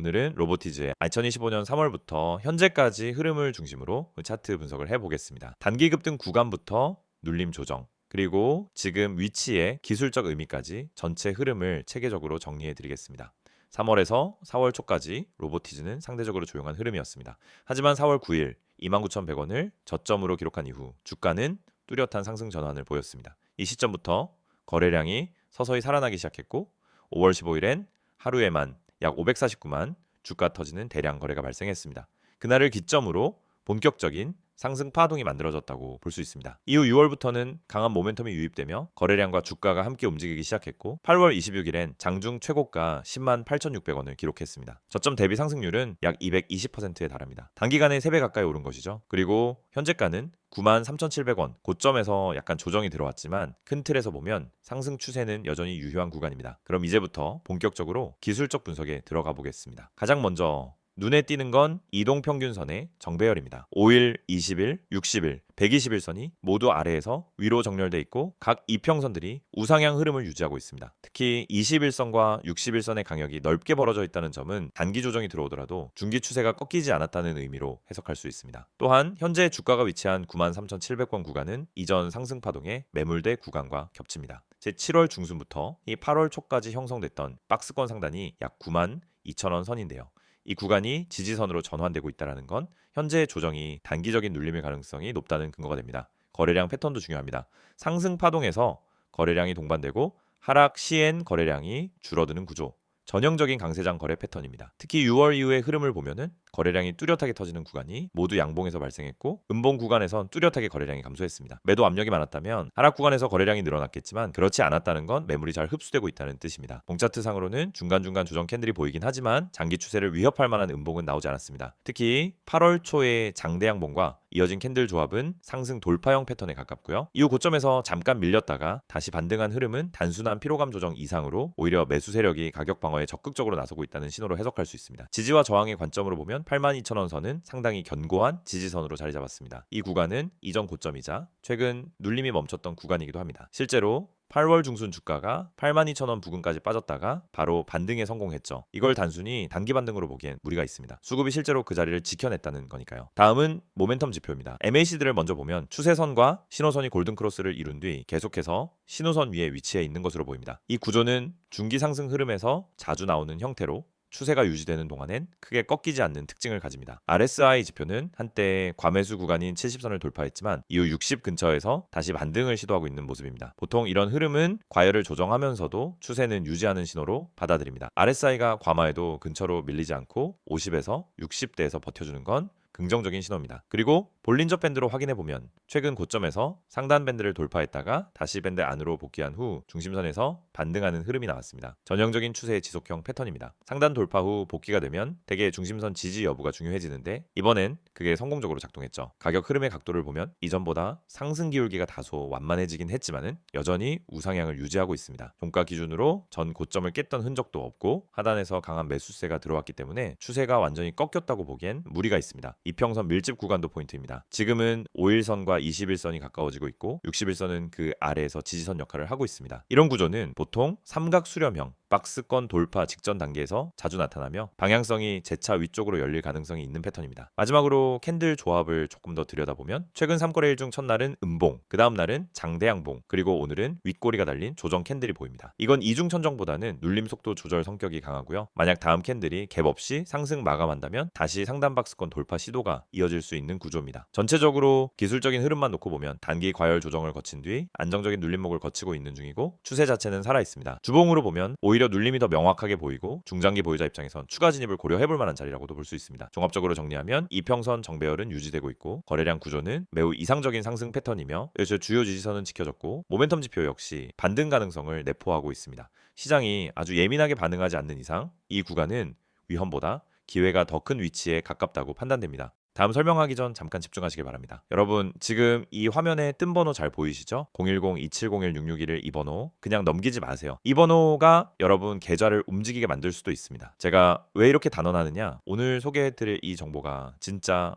오늘은 로보티즈의 2025년 3월부터 현재까지 흐름을 중심으로 차트 분석을 해보겠습니다. 단기 급등 구간부터 눌림 조정, 그리고 지금 위치의 기술적 의미까지 전체 흐름을 체계적으로 정리해 드리겠습니다. 3월에서 4월 초까지 로보티즈는 상대적으로 조용한 흐름이었습니다. 하지만 4월 9일 29,100원을 저점으로 기록한 이후 주가는 뚜렷한 상승 전환을 보였습니다. 이 시점부터 거래량이 서서히 살아나기 시작했고 5월 15일엔 하루에만 약 549만 주가 터지는 대량 거래가 발생했습니다. 그날을 기점으로 본격적인 상승 파동이 만들어졌다고 볼 수 있습니다. 이후 6월부터는 강한 모멘텀이 유입되며 거래량과 주가가 함께 움직이기 시작했고 8월 26일엔 장중 최고가 10만 8,600원을 기록했습니다. 저점 대비 상승률은 약 220%에 달합니다. 단기간에 3배 가까이 오른 것이죠. 그리고 현재가는 9만 3,700원 고점에서 약간 조정이 들어왔지만 큰 틀에서 보면 상승 추세는 여전히 유효한 구간입니다. 그럼 이제부터 본격적으로 기술적 분석에 들어가 보겠습니다. 가장 먼저 눈에 띄는 건 이동평균선의 정배열입니다. 5일, 20일, 60일, 120일선이 모두 아래에서 위로 정렬돼 있고 각 이평선들이 우상향 흐름을 유지하고 있습니다. 특히 21선과 61선의 강역이 넓게 벌어져 있다는 점은 단기 조정이 들어오더라도 중기 추세가 꺾이지 않았다는 의미로 해석할 수 있습니다. 또한 현재 주가가 위치한 93,700원 구간은 이전 상승 파동의 매물대 구간과 겹칩니다. 제 7월 중순부터 이 8월 초까지 형성됐던 박스권 상단이 약 9만 2천원 선인데요. 이 구간이 지지선으로 전환되고 있다는 건 현재 조정이 단기적인 눌림의 가능성이 높다는 근거가 됩니다. 거래량 패턴도 중요합니다. 상승 파동에서 거래량이 동반되고 하락 시엔 거래량이 줄어드는 구조. 전형적인 강세장 거래 패턴입니다. 특히 6월 이후의 흐름을 보면은 거래량이 뚜렷하게 터지는 구간이 모두 양봉에서 발생했고 음봉 구간에선 뚜렷하게 거래량이 감소했습니다. 매도 압력이 많았다면 하락 구간에서 거래량이 늘어났겠지만 그렇지 않았다는 건 매물이 잘 흡수되고 있다는 뜻입니다. 봉차트상으로는 중간중간 조정 캔들이 보이긴 하지만 장기 추세를 위협할 만한 음봉은 나오지 않았습니다. 특히 8월 초의 장대 양봉과 이어진 캔들 조합은 상승 돌파형 패턴에 가깝고요. 이후 고점에서 잠깐 밀렸다가 다시 반등한 흐름은 단순한 피로감 조정 이상으로 오히려 매수 세력이 가격 방어에 적극적으로 나서고 있다는 신호로 해석할 수 있습니다. 지지와 저항의 관점으로 보면 82,000원 선은 상당히 견고한 지지선으로 자리 잡았습니다. 이 구간은 이전 고점이자 최근 눌림이 멈췄던 구간이기도 합니다. 실제로 8월 중순 주가가 82,000원 부근까지 빠졌다가 바로 반등에 성공했죠. 이걸 단순히 단기 반등으로 보기엔 무리가 있습니다. 수급이 실제로 그 자리를 지켜냈다는 거니까요. 다음은 모멘텀 지표입니다. MACD를 먼저 보면 추세선과 신호선이 골든크로스를 이룬 뒤 계속해서 신호선 위에 위치해 있는 것으로 보입니다. 이 구조는 중기 상승 흐름에서 자주 나오는 형태로 추세가 유지되는 동안엔 크게 꺾이지 않는 특징을 가집니다. RSI 지표는 한때 과매수 구간인 70선을 돌파했지만 이후 60 근처에서 다시 반등을 시도하고 있는 모습입니다. 보통 이런 흐름은 과열을 조정하면서도 추세는 유지하는 신호로 받아들입니다. RSI가 과마에도 근처로 밀리지 않고 50에서 60대에서 버텨주는 건 긍정적인 신호입니다. 그리고 볼린저 밴드로 확인해 보면 최근 고점에서 상단 밴드를 돌파했다가 다시 밴드 안으로 복귀한 후 중심선에서 반등하는 흐름이 나왔습니다. 전형적인 추세의 지속형 패턴입니다. 상단 돌파 후 복귀가 되면 대개 중심선 지지 여부가 중요해지는데 이번엔 그게 성공적으로 작동했죠. 가격 흐름의 각도를 보면 이전보다 상승 기울기가 다소 완만해지긴 했지만은 여전히 우상향을 유지하고 있습니다. 종가 기준으로 전 고점을 깼던 흔적도 없고 하단에서 강한 매수세가 들어왔기 때문에 추세가 완전히 꺾였다고 보기엔 무리가 있습니다. 이평선 밀집 구간도 포인트입니다. 지금은 5일선과 21선이 가까워지고 있고 61선은 그 아래에서 지지선 역할을 하고 있습니다. 이런 구조는 보통 삼각 수렴형 박스권 돌파 직전 단계에서 자주 나타나며 방향성이 재차 위쪽으로 열릴 가능성이 있는 패턴입니다. 마지막으로 캔들 조합을 조금 더 들여다보면 최근 3거래일 중 첫날은 음봉, 그 다음 날은 장대양봉, 그리고 오늘은 윗꼬리가 달린 조정 캔들이 보입니다. 이건 이중천정보다는 눌림 속도 조절 성격이 강하고요. 만약 다음 캔들이 갭 없이 상승 마감한다면 다시 상단 박스권 돌파 시도가 이어질 수 있는 구조입니다. 전체적으로 기술적인 흐름만 놓고 보면 단기 과열 조정을 거친 뒤 안정적인 눌림목을 거치고 있는 중이고 추세 자체는 살아있습니다. 주봉으로 보면 오히려 눌림이 더 명확하게 보이고 중장기 보유자 입장에선 추가 진입을 고려해볼 만한 자리라고도 볼 수 있습니다. 종합적으로 정리하면 이평선 정배열은 유지되고 있고 거래량 구조는 매우 이상적인 상승 패턴이며 주요 지지선은 지켜졌고 모멘텀 지표 역시 반등 가능성을 내포하고 있습니다. 시장이 아주 예민하게 반응하지 않는 이상 이 구간은 위험보다 기회가 더 큰 위치에 가깝다고 판단됩니다. 다음 설명하기 전 잠깐 집중하시길 바랍니다. 여러분 지금 이 화면에 뜬 번호 잘 보이시죠? 010-2701-661 이 번호 그냥 넘기지 마세요. 이 번호가 여러분 계좌를 움직이게 만들 수도 있습니다. 제가 왜 이렇게 단언하느냐? 오늘 소개해드릴 이 정보가 진짜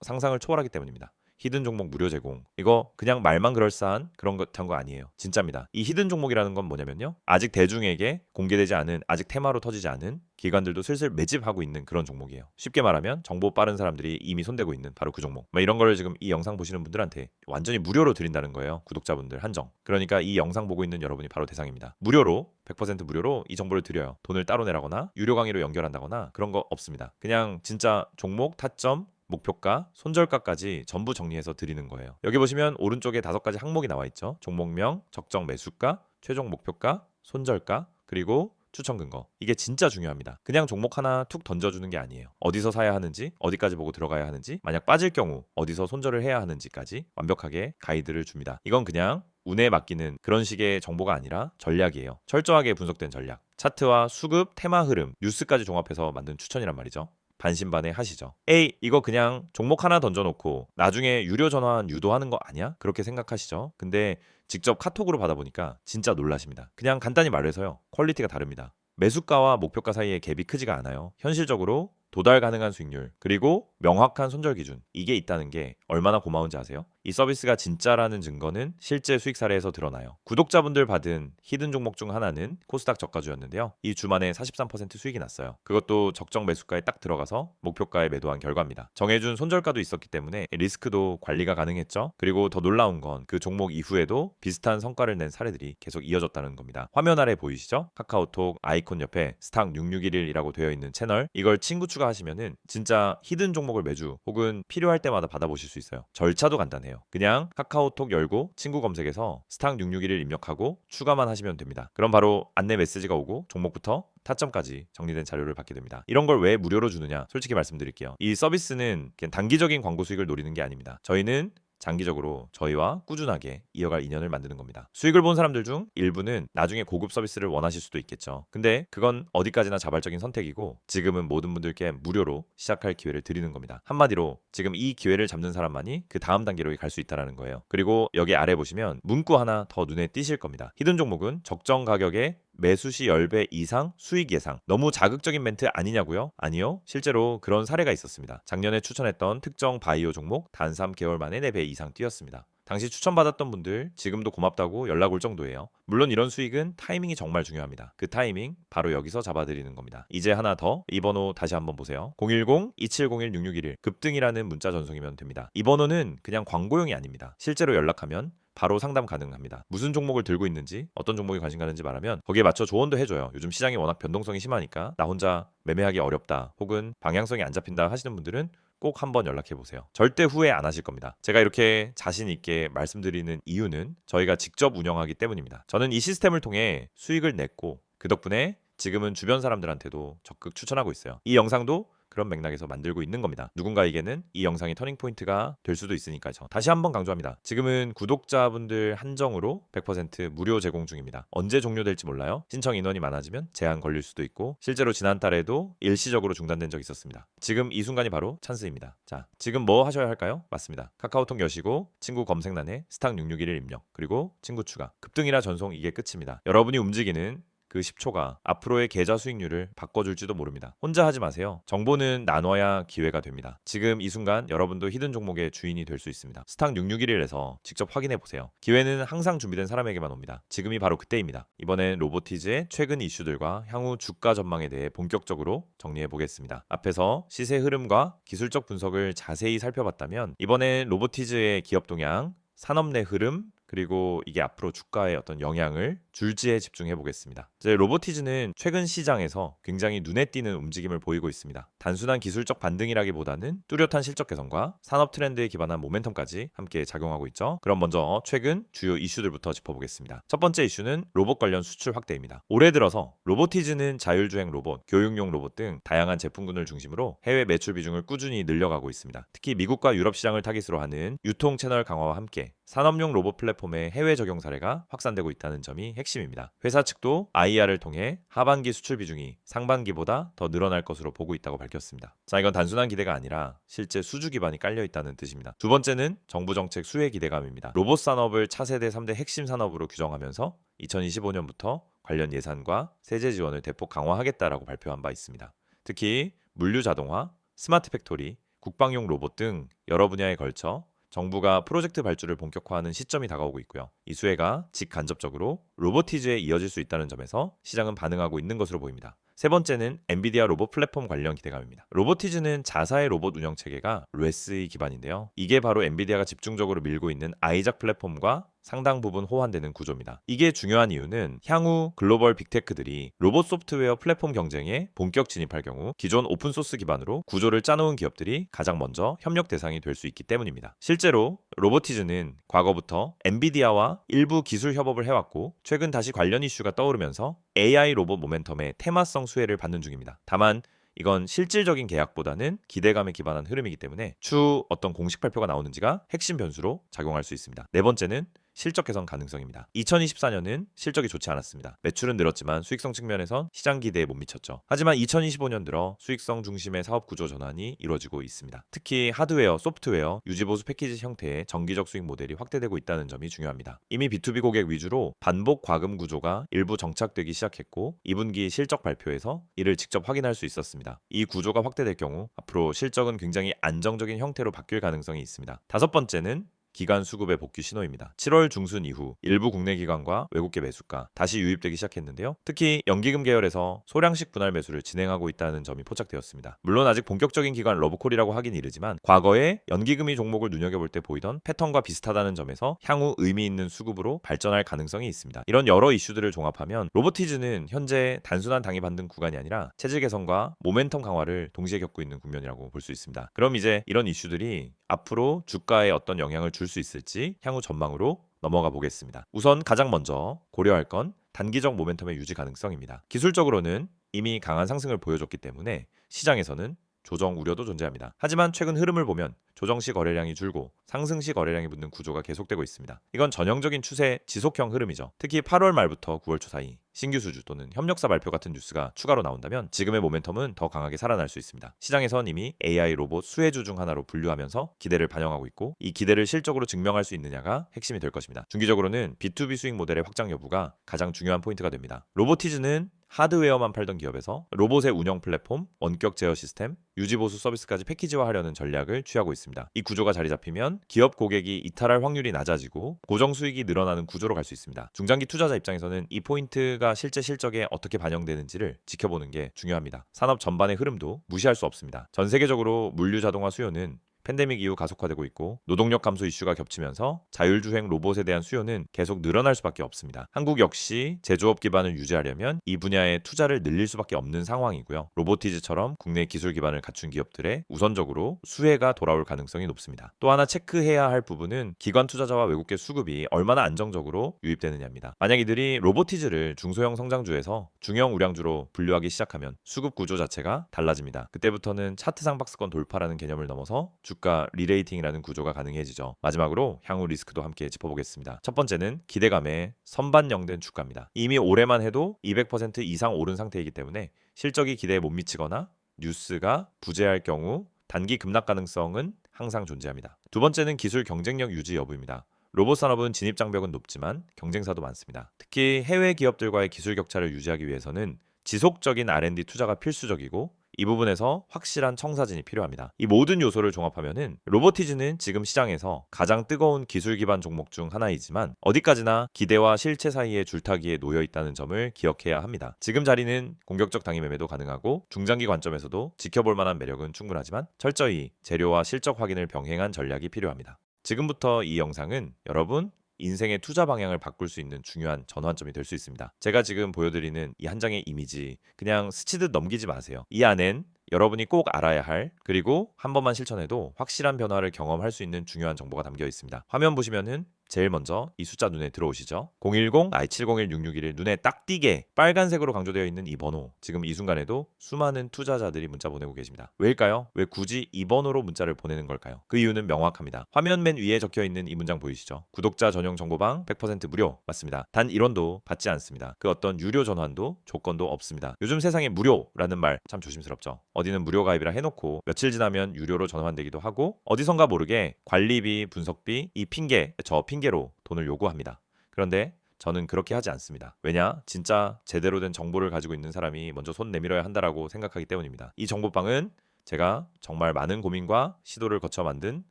상상을 초월하기 때문입니다. 히든 종목 무료 제공. 이거 그냥 말만 그럴싸한 그런 것한 거 아니에요. 진짜입니다. 이 히든 종목이라는 건 뭐냐면요. 아직 대중에게 공개되지 않은, 아직 테마로 터지지 않은 기관들도 슬슬 매집하고 있는 그런 종목이에요. 쉽게 말하면 정보 빠른 사람들이 이미 손대고 있는 바로 그 종목. 이런 걸 지금 이 영상 보시는 분들한테 완전히 무료로 드린다는 거예요. 구독자분들 한정. 그러니까 이 영상 보고 있는 여러분이 바로 대상입니다. 무료로 100% 무료로 이 정보를 드려요. 돈을 따로 내라거나 유료 강의로 연결한다거나 그런 거 없습니다. 그냥 진짜 종목, 타점, 목표가, 손절가까지 전부 정리해서 드리는 거예요. 여기 보시면 오른쪽에 5가지 항목이 나와 있죠. 종목명, 적정 매수가, 최종 목표가, 손절가, 그리고 추천 근거. 이게 진짜 중요합니다. 그냥 종목 하나 툭 던져주는 게 아니에요. 어디서 사야 하는지, 어디까지 보고 들어가야 하는지, 만약 빠질 경우 어디서 손절을 해야 하는지까지 완벽하게 가이드를 줍니다. 이건 그냥 운에 맡기는 그런 식의 정보가 아니라 전략이에요. 철저하게 분석된 전략. 차트와 수급, 테마 흐름, 뉴스까지 종합해서 만든 추천이란 말이죠. 반신반의 하시죠. 에이, 이거 그냥 종목 하나 던져놓고 나중에 유료 전환 유도하는 거 아니야? 그렇게 생각하시죠. 근데 직접 카톡으로 받아보니까 진짜 놀라십니다. 그냥 간단히 말해서요. 퀄리티가 다릅니다. 매수가와 목표가 사이의 갭이 크지가 않아요. 현실적으로 도달 가능한 수익률, 그리고 명확한 손절 기준, 이게 있다는 게 얼마나 고마운지 아세요? 이 서비스가 진짜라는 증거는 실제 수익 사례에서 드러나요. 구독자분들 받은 히든 종목 중 하나는 코스닥 저가주였는데요. 이 주만에 43% 수익이 났어요. 그것도 적정 매수가에 딱 들어가서 목표가에 매도한 결과입니다. 정해준 손절가도 있었기 때문에 리스크도 관리가 가능했죠. 그리고 더 놀라운 건 그 종목 이후에도 비슷한 성과를 낸 사례들이 계속 이어졌다는 겁니다. 화면 아래 보이시죠? 카카오톡 아이콘 옆에 스탁 6611이라고 되어 있는 채널, 이걸 친구 추가하시면은 진짜 히든 종목을 매주 혹은 필요할 때마다 받아보실 수 있어요. 절차도 간단해요. 그냥 카카오톡 열고 친구 검색에서 스탁 6611 입력하고 추가만 하시면 됩니다. 그럼 바로 안내 메시지가 오고 종목부터 타점까지 정리된 자료를 받게 됩니다. 이런 걸 왜 무료로 주느냐? 솔직히 말씀드릴게요. 이 서비스는 그냥 단기적인 광고 수익을 노리는 게 아닙니다. 저희는 장기적으로 저희와 꾸준하게 이어갈 인연을 만드는 겁니다. 수익을 본 사람들 중 일부는 나중에 고급 서비스를 원하실 수도 있겠죠. 근데 그건 어디까지나 자발적인 선택이고 지금은 모든 분들께 무료로 시작할 기회를 드리는 겁니다. 한마디로 지금 이 기회를 잡는 사람만이 그 다음 단계로 갈 수 있다는 거예요. 그리고 여기 아래 보시면 문구 하나 더 눈에 띄실 겁니다. 히든 종목은 적정 가격에 매수 시 10배 이상 수익 예상. 너무 자극적인 멘트 아니냐고요? 아니요. 실제로 그런 사례가 있었습니다. 작년에 추천했던 특정 바이오 종목 단 3개월 만에 4배 이상 뛰었습니다. 당시 추천받았던 분들 지금도 고맙다고 연락 올 정도예요. 물론 이런 수익은 타이밍이 정말 중요합니다. 그 타이밍 바로 여기서 잡아드리는 겁니다. 이제 하나 더, 이 번호 다시 한번 보세요. 010-2701-6611 급등이라는 문자 전송이면 됩니다. 이 번호는 그냥 광고용이 아닙니다. 실제로 연락하면 바로 상담 가능합니다. 무슨 종목을 들고 있는지, 어떤 종목에 관심 가는지 말하면 거기에 맞춰 조언도 해줘요. 요즘 시장이 워낙 변동성이 심하니까 나 혼자 매매하기 어렵다, 혹은 방향성이 안 잡힌다 하시는 분들은 꼭 한번 연락해 보세요. 절대 후회 안 하실 겁니다. 제가 이렇게 자신 있게 말씀드리는 이유는 저희가 직접 운영하기 때문입니다. 저는 이 시스템을 통해 수익을 냈고 그 덕분에 지금은 주변 사람들한테도 적극 추천하고 있어요. 이 영상도 그런 맥락에서 만들고 있는 겁니다. 누군가에게는 이 영상이 터닝포인트가 될 수도 있으니까요. 다시 한번 강조합니다. 지금은 구독자분들 한정으로 100% 무료 제공 중입니다. 언제 종료될지 몰라요. 신청 인원이 많아지면 제한 걸릴 수도 있고 실제로 지난달에도 일시적으로 중단된 적이 있었습니다. 지금 이 순간이 바로 찬스입니다. 자, 지금 뭐 하셔야 할까요? 맞습니다. 카카오톡 여시고 친구 검색란에 스탁 6611 입력, 그리고 친구 추가. 급등이라 전송, 이게 끝입니다. 여러분이 움직이는 그 10초가 앞으로의 계좌 수익률을 바꿔줄지도 모릅니다. 혼자 하지 마세요. 정보는 나눠야 기회가 됩니다. 지금 이 순간 여러분도 히든 종목의 주인이 될 수 있습니다. 스탁 6611에서 직접 확인해 보세요. 기회는 항상 준비된 사람에게만 옵니다. 지금이 바로 그때입니다. 이번엔 로보티즈의 최근 이슈들과 향후 주가 전망에 대해 본격적으로 정리해 보겠습니다. 앞에서 시세 흐름과 기술적 분석을 자세히 살펴봤다면 이번엔 로보티즈의 기업 동향, 산업 내 흐름, 그리고 이게 앞으로 주가에 어떤 영향을 줄지에 집중해 보겠습니다. 이제 로보티즈는 최근 시장에서 굉장히 눈에 띄는 움직임을 보이고 있습니다. 단순한 기술적 반등이라기보다는 뚜렷한 실적 개선과 산업 트렌드에 기반한 모멘텀까지 함께 작용하고 있죠. 그럼 먼저 최근 주요 이슈들부터 짚어보겠습니다. 첫 번째 이슈는 로봇 관련 수출 확대입니다. 올해 들어서 로보티즈는 자율주행 로봇, 교육용 로봇 등 다양한 제품군을 중심으로 해외 매출 비중을 꾸준히 늘려가고 있습니다. 특히 미국과 유럽 시장을 타깃으로 하는 유통 채널 강화와 함께 산업용 로봇 플랫폼의 해외 적용 사례가 확산되고 있다는 점이 핵심입니다. 회사 측도 IR을 통해 하반기 수출 비중이 상반기보다 더 늘어날 것으로 보고 있다고 밝혔습니다. 자, 이건 단순한 기대가 아니라 실제 수주 기반이 깔려 있다는 뜻입니다. 두 번째는 정부 정책 수혜 기대감입니다. 로봇 산업을 차세대 3대 핵심 산업으로 규정하면서 2025년부터 관련 예산과 세제 지원을 대폭 강화하겠다라고 발표한 바 있습니다. 특히 물류 자동화, 스마트 팩토리, 국방용 로봇 등 여러 분야에 걸쳐 정부가 프로젝트 발주를 본격화하는 시점이 다가오고 있고요. 이 수혜가 직간접적으로 로보티즈에 이어질 수 있다는 점에서 시장은 반응하고 있는 것으로 보입니다. 세 번째는 엔비디아 로봇 플랫폼 관련 기대감입니다. 로보티즈는 자사의 로봇 운영 체계가 레스의 기반인데요. 이게 바로 엔비디아가 집중적으로 밀고 있는 아이작 플랫폼과 상당 부분 호환되는 구조입니다. 이게 중요한 이유는 향후 글로벌 빅테크들이 로봇 소프트웨어 플랫폼 경쟁에 본격 진입할 경우 기존 오픈소스 기반으로 구조를 짜놓은 기업들이 가장 먼저 협력 대상이 될 수 있기 때문입니다. 실제로 로보티즈는 과거부터 엔비디아와 일부 기술 협업을 해왔고 최근 다시 관련 이슈가 떠오르면서 AI 로봇 모멘텀의 테마성 수혜를 받는 중입니다. 다만 이건 실질적인 계약보다는 기대감에 기반한 흐름이기 때문에 추후 어떤 공식 발표가 나오는지가 핵심 변수로 작용할 수 있습니다. 네 번째는 실적 개선 가능성입니다. 2024년은 실적이 좋지 않았습니다. 매출은 늘었지만 수익성 측면에선 시장 기대에 못 미쳤죠. 하지만 2025년 들어 수익성 중심의 사업 구조 전환이 이루어지고 있습니다. 특히 하드웨어, 소프트웨어, 유지보수 패키지 형태의 정기적 수익 모델이 확대되고 있다는 점이 중요합니다. 이미 B2B 고객 위주로 반복 과금 구조가 일부 정착되기 시작했고 2분기 실적 발표에서 이를 직접 확인할 수 있었습니다. 이 구조가 확대될 경우 앞으로 실적은 굉장히 안정적인 형태로 바뀔 가능성이 있습니다. 다섯 번째는 기관 수급의 복귀 신호입니다. 7월 중순 이후 일부 국내 기관과 외국계 매수가 다시 유입되기 시작했는데요. 특히 연기금 계열에서 소량식 분할 매수를 진행하고 있다는 점이 포착되었습니다. 물론 아직 본격적인 기관 러브콜이라고 하긴 이르지만 과거에 연기금이 종목을 눈여겨볼 때 보이던 패턴과 비슷하다는 점에서 향후 의미 있는 수급으로 발전할 가능성이 있습니다. 이런 여러 이슈들을 종합하면 로보티즈는 현재 단순한 당이 받는 구간이 아니라 체질 개선과 모멘텀 강화를 동시에 겪고 있는 국면이라고 볼 수 있습니다. 그럼 이제 이런 이슈들이 앞으로 주가에 어떤 영향을 줄 수 있을지 향후 전망으로 넘어가 보겠습니다. 우선 가장 먼저 고려할 건 단기적 모멘텀의 유지 가능성입니다. 기술적으로는 이미 강한 상승을 보여줬기 때문에 시장에서는 조정 우려도 존재합니다. 하지만 최근 흐름을 보면 조정 시 거래량이 줄고 상승 시 거래량이 붙는 구조가 계속되고 있습니다. 이건 전형적인 추세 지속형 흐름이죠. 특히 8월 말부터 9월 초 사이 신규 수주 또는 협력사 발표 같은 뉴스가 추가로 나온다면 지금의 모멘텀은 더 강하게 살아날 수 있습니다. 시장에선 이미 AI 로봇 수혜주 중 하나로 분류하면서 기대를 반영하고 있고 이 기대를 실적으로 증명할 수 있느냐가 핵심이 될 것입니다. 중기적으로는 B2B 수익 모델의 확장 여부가 가장 중요한 포인트가 됩니다. 로보티즈는 하드웨어만 팔던 기업에서 로봇의 운영 플랫폼, 원격 제어 시스템, 유지보수 서비스까지 패키지화하려는 전략을 취하고 있습니다. 이 구조가 자리 잡히면 기업 고객이 이탈할 확률이 낮아지고 고정 수익이 늘어나는 구조로 갈 수 있습니다. 중장기 투자자 입장에서는 이 포인트가 실제 실적에 어떻게 반영되는지를 지켜보는 게 중요합니다. 산업 전반의 흐름도 무시할 수 없습니다. 전 세계적으로 물류 자동화 수요는 팬데믹 이후 가속화되고 있고 노동력 감소 이슈가 겹치면서 자율주행 로봇에 대한 수요는 계속 늘어날 수밖에 없습니다. 한국 역시 제조업 기반을 유지하려면 이 분야에 투자를 늘릴 수밖에 없는 상황이고요. 로보티즈처럼 국내 기술 기반을 갖춘 기업들의 우선적으로 수혜가 돌아올 가능성이 높습니다. 또 하나 체크해야 할 부분은 기관 투자자와 외국계 수급이 얼마나 안정적으로 유입되느냐입니다. 만약 이들이 로보티즈를 중소형 성장주에서 중형 우량주로 분류하기 시작하면 수급 구조 자체가 달라집니다. 그때부터는 차트상 박스권 돌파라는 개념을 넘어서 주가 리레이팅이라는 구조가 가능해지죠. 마지막으로 향후 리스크도 함께 짚어보겠습니다. 첫 번째는 기대감에 선반영된 주가입니다. 이미 올해만 해도 200% 이상 오른 상태이기 때문에 실적이 기대에 못 미치거나 뉴스가 부재할 경우 단기 급락 가능성은 항상 존재합니다. 두 번째는 기술 경쟁력 유지 여부입니다. 로봇 산업은 진입 장벽은 높지만 경쟁사도 많습니다. 특히 해외 기업들과의 기술 격차를 유지하기 위해서는 지속적인 R&D 투자가 필수적이고 이 부분에서 확실한 청사진이 필요합니다. 이 모든 요소를 종합하면은 로보티즈는 지금 시장에서 가장 뜨거운 기술 기반 종목 중 하나이지만 어디까지나 기대와 실체 사이의 줄타기에 놓여 있다는 점을 기억해야 합니다. 지금 자리는 공격적 당일 매매도 가능하고 중장기 관점에서도 지켜볼 만한 매력은 충분하지만 철저히 재료와 실적 확인을 병행한 전략이 필요합니다. 지금부터 이 영상은 여러분 인생의 투자 방향을 바꿀 수 있는 중요한 전환점이 될 수 있습니다. 제가 지금 보여드리는 이 한 장의 이미지 그냥 스치듯 넘기지 마세요. 이 안엔 여러분이 꼭 알아야 할 그리고 한 번만 실천해도 확실한 변화를 경험할 수 있는 중요한 정보가 담겨 있습니다. 화면 보시면은 제일 먼저 이 숫자 눈에 들어오시죠? 010-701-661 눈에 딱 띄게 빨간색으로 강조되어 있는 이 번호 지금 이 순간에도 수많은 투자자들이 문자 보내고 계십니다. 왜일까요? 왜 굳이 이 번호로 문자를 보내는 걸까요? 그 이유는 명확합니다. 화면 맨 위에 적혀 있는 이 문장 보이시죠? 구독자 전용 정보방 100% 무료 맞습니다. 단 1원도 받지 않습니다. 그 어떤 유료 전환도 조건도 없습니다. 요즘 세상에 무료라는 말 참 조심스럽죠. 어디는 무료 가입이라 해놓고 며칠 지나면 유료로 전환되기도 하고 어디선가 모르게 관리비, 분석비, 이 핑계, 저 핑계로 돈을 요구합니다. 그런데 저는 그렇게 하지 않습니다. 왜냐? 진짜 제대로 된 정보를 가지고 있는 사람이 먼저 손 내밀어야 한다라고 생각하기 때문입니다. 이 정보방은 제가 정말 많은 고민과 시도를 거쳐 만든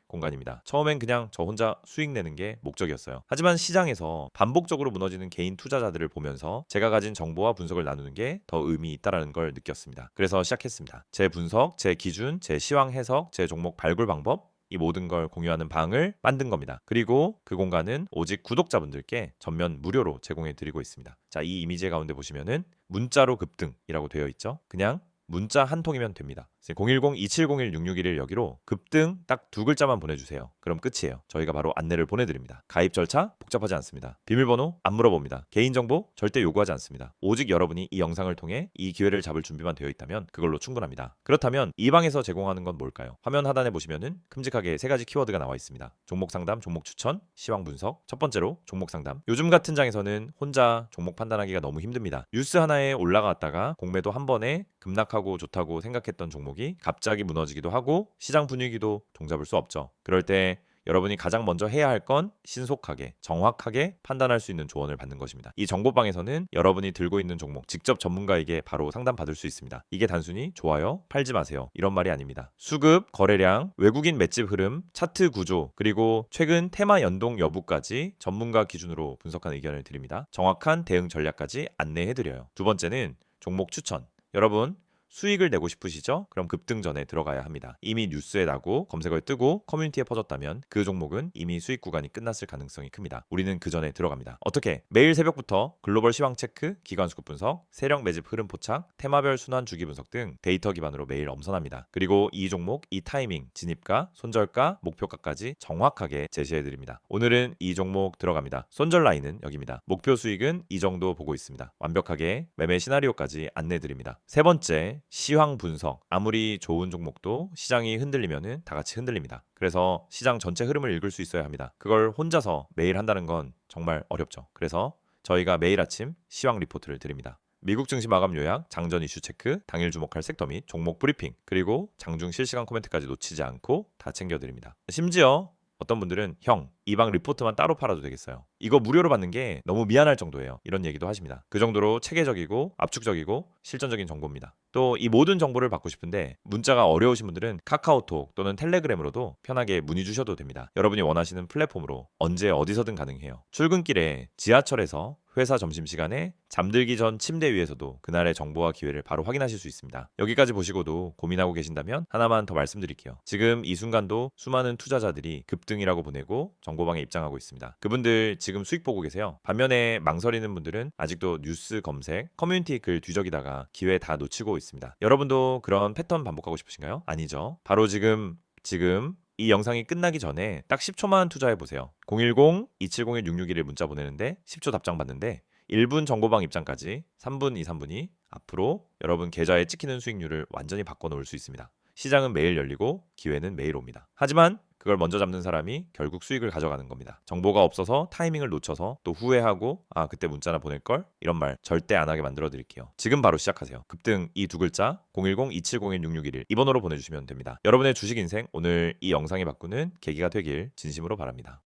공간입니다. 처음엔 그냥 저 혼자 수익 내는 게 목적이었어요. 하지만 시장에서 반복적으로 무너지는 개인 투자자들을 보면서 제가 가진 정보와 분석을 나누는 게 더 의미 있다라는 걸 느꼈습니다. 그래서 시작했습니다. 제 분석, 제 기준, 제 시황 해석, 제 종목 발굴 방법, 이 모든 걸 공유하는 방을 만든 겁니다. 그리고 그 공간은 오직 구독자분들께 전면 무료로 제공해 드리고 있습니다. 자, 이 이미지 가운데 보시면은 문자로 급등이라고 되어 있죠. 그냥 문자 한 통이면 됩니다. 010-2701-6611 여기로 급등 딱 두 글자만 보내주세요. 그럼 끝이에요. 저희가 바로 안내를 보내드립니다. 가입 절차 복잡하지 않습니다. 비밀번호 안 물어봅니다. 개인정보 절대 요구하지 않습니다. 오직 여러분이 이 영상을 통해 이 기회를 잡을 준비만 되어 있다면 그걸로 충분합니다. 그렇다면 이 방에서 제공하는 건 뭘까요? 화면 하단에 보시면은 큼직하게 세 가지 키워드가 나와 있습니다. 종목 상담, 종목 추천, 시황 분석. 첫 번째로 종목 상담. 요즘 같은 장에서는 혼자 종목 판단하기가 너무 힘듭니다. 뉴스 하나에 올라갔다가 공매도 한 번에 급락하고 좋다고 생각했던 종목이 갑자기 무너지기도 하고 시장 분위기도 종잡을 수 없죠. 그럴 때 여러분이 가장 먼저 해야 할 건 신속하게, 정확하게 판단할 수 있는 조언을 받는 것입니다. 이 정보방에서는 여러분이 들고 있는 종목 직접 전문가에게 바로 상담받을 수 있습니다. 이게 단순히 좋아요, 팔지 마세요 이런 말이 아닙니다. 수급, 거래량, 외국인 맷집 흐름, 차트 구조, 그리고 최근 테마 연동 여부까지 전문가 기준으로 분석한 의견을 드립니다. 정확한 대응 전략까지 안내해드려요. 두 번째는 종목 추천. 여러분 수익을 내고 싶으시죠? 그럼 급등 전에 들어가야 합니다. 이미 뉴스에 나고 검색어에 뜨고 커뮤니티에 퍼졌다면 그 종목은 이미 수익 구간이 끝났을 가능성이 큽니다. 우리는 그 전에 들어갑니다. 어떻게? 매일 새벽부터 글로벌 시황 체크, 기관 수급 분석, 세력 매집 흐름 포착, 테마별 순환 주기 분석 등 데이터 기반으로 매일 엄선합니다. 그리고 이 종목, 이 타이밍, 진입가, 손절가, 목표가까지 정확하게 제시해드립니다. 오늘은 이 종목 들어갑니다. 손절 라인은 여기입니다. 목표 수익은 이 정도 보고 있습니다. 완벽하게 매매 시나리오까지 안내드립니다. 세 번째, 시황 분석. 아무리 좋은 종목도 시장이 흔들리면은 다 같이 흔들립니다. 그래서 시장 전체 흐름을 읽을 수 있어야 합니다. 그걸 혼자서 매일 한다는 건 정말 어렵죠. 그래서 저희가 매일 아침 시황 리포트를 드립니다. 미국 증시 마감 요약, 장전 이슈 체크, 당일 주목할 섹터 및 종목 브리핑, 그리고 장중 실시간 코멘트까지 놓치지 않고 다 챙겨드립니다. 심지어 어떤 분들은 형, 이 방 리포트만 따로 팔아도 되겠어요. 이거 무료로 받는 게 너무 미안할 정도예요. 이런 얘기도 하십니다. 그 정도로 체계적이고 압축적이고 실전적인 정보입니다. 또 이 모든 정보를 받고 싶은데 문자가 어려우신 분들은 카카오톡 또는 텔레그램으로도 편하게 문의 주셔도 됩니다. 여러분이 원하시는 플랫폼으로 언제 어디서든 가능해요. 출근길에 지하철에서 회사 점심시간에 잠들기 전 침대 위에서도 그날의 정보와 기회를 바로 확인하실 수 있습니다. 여기까지 보시고도 고민하고 계신다면 하나만 더 말씀드릴게요. 지금 이 순간도 수많은 투자자들이 급등이라고 보내고 정보방에 입장하고 있습니다. 그분들 지금 수익 보고 계세요. 반면에 망설이는 분들은 아직도 뉴스 검색, 커뮤니티 글 뒤적이다가 기회 다 놓치고 있습니다. 여러분도 그런 패턴 반복하고 싶으신가요? 아니죠. 바로 지금 이 영상이 끝나기 전에 딱 10초만 투자해 보세요. 010-2701-661에 문자 보내는데 10초 답장 받는데 1분 정보방 입장까지 3분, 3분이 앞으로 여러분 계좌에 찍히는 수익률을 완전히 바꿔놓을 수 있습니다. 시장은 매일 열리고 기회는 매일 옵니다. 하지만 그걸 먼저 잡는 사람이 결국 수익을 가져가는 겁니다. 정보가 없어서 타이밍을 놓쳐서 또 후회하고 그때 문자나 보낼걸? 이런 말 절대 안 하게 만들어 드릴게요. 지금 바로 시작하세요. 급등 이 두 글자 010-2701-6611 이 번호로 보내주시면 됩니다. 여러분의 주식 인생 오늘 이 영상이 바꾸는 계기가 되길 진심으로 바랍니다.